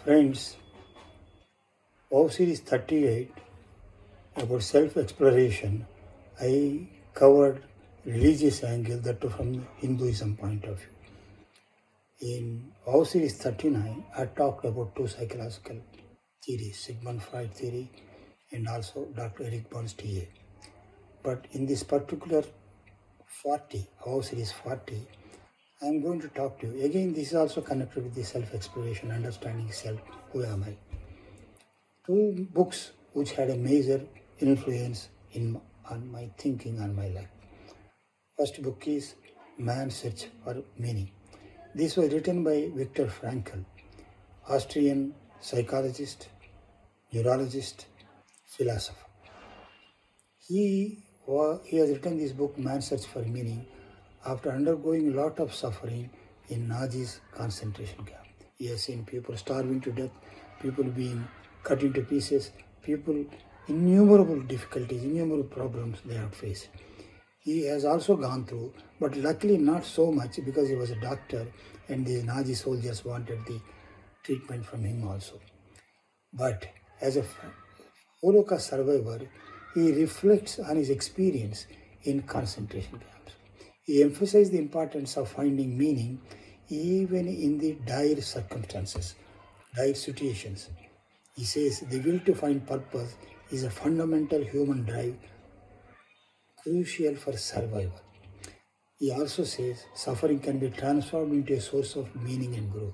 Friends, of series 38 about self-exploration, I covered religious angle that too from Hinduism point of view. In of series 39, I talked about two psychological theories, Sigmund Freud theory and also Dr. Eric Burns TA. But in this particular 40, of series 40, I am going to talk to you. Again, this is also connected with the self-exploration, understanding self, who am I? Two books which had a major influence on my thinking and my life. First book is Man's Search for Meaning. This was written by Victor Frankl, Austrian psychologist, neurologist, philosopher. He has written this book, Man's Search for Meaning, after undergoing a lot of suffering in Nazi's concentration camp. He has seen people starving to death, people being cut into pieces, people, innumerable difficulties, innumerable problems they have faced. He has also gone through, but luckily not so much because he was a doctor and the Nazi soldiers wanted the treatment from him also. But as a Holocaust survivor, he reflects on his experience in concentration camps. He emphasized the importance of finding meaning even in the dire circumstances, dire situations. He says the will to find purpose is a fundamental human drive crucial for survival. He also says suffering can be transformed into a source of meaning and growth.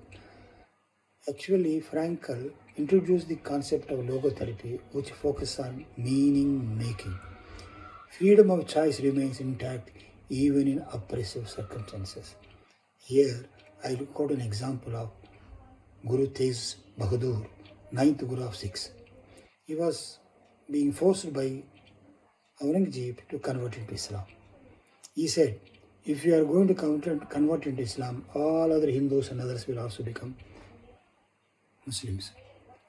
Actually, Frankl introduced the concept of logotherapy, which focuses on meaning making. Freedom of choice remains intact even in oppressive circumstances. Here, I quote an example of Guru Tegh Bahadur, 9th Guru of Sikhs. He was being forced by Aurangzeb to convert into Islam. He said, if you are going to convert into Islam, all other Hindus and others will also become Muslims.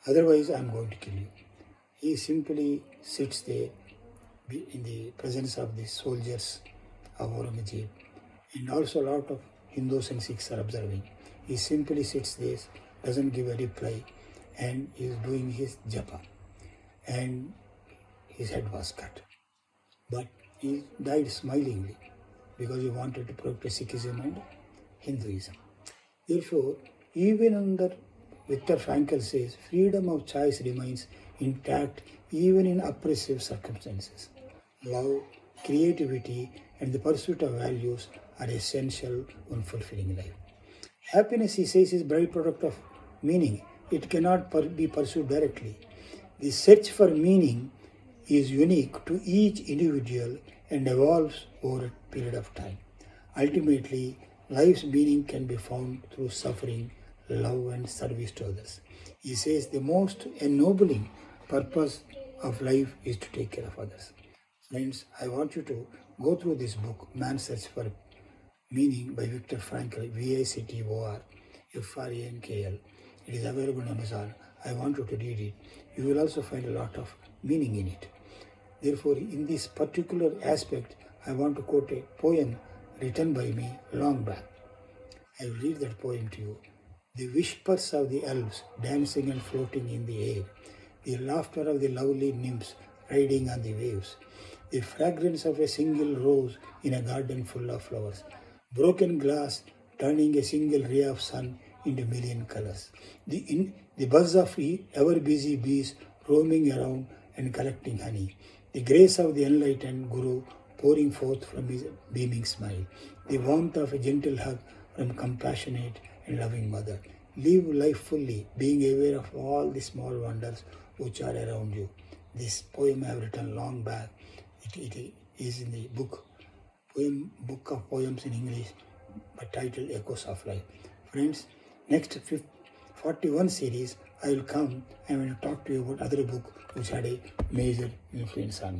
Otherwise, I am going to kill you. He simply sits there in the presence of the soldiers of Aurangzeb. And also a lot of Hindus and Sikhs are observing. He simply sits there, doesn't give a reply, and is doing his japa. And his head was cut. But he died smilingly because he wanted to practice Sikhism and Hinduism. Therefore, even under Victor Frankl says, freedom of choice remains intact even in oppressive circumstances. Love, creativity, and the pursuit of values are essential in fulfilling life. Happiness, he says, is a byproduct of meaning. It cannot be pursued directly. The search for meaning is unique to each individual and evolves over a period of time. Ultimately, life's meaning can be found through suffering, love, and service to others. He says the most ennobling purpose of life is to take care of others. Friends, I want you to go through this book, Man's Search for Meaning by Victor Frankl, Victor Frankl. It is available on Amazon. I want you to read it. You will also find a lot of meaning in it. Therefore, in this particular aspect, I want to quote a poem written by me long back. I will read that poem to you. The whispers of the elves dancing and floating in the air, the laughter of the lovely nymphs riding on the waves, the fragrance of a single rose in a garden full of flowers, broken glass turning a single ray of sun into a million colors, the buzz of ever-busy bees roaming around and collecting honey, the grace of the enlightened Guru pouring forth from his beaming smile, the warmth of a gentle hug from compassionate and loving mother. Live life fully, being aware of all the small wonders which are around you. This poem I have written long back. It is in the book of poems in English, but titled Echoes of Life. Friends, next 41 series, I will come and I will talk to you about other book which had a major influence on me.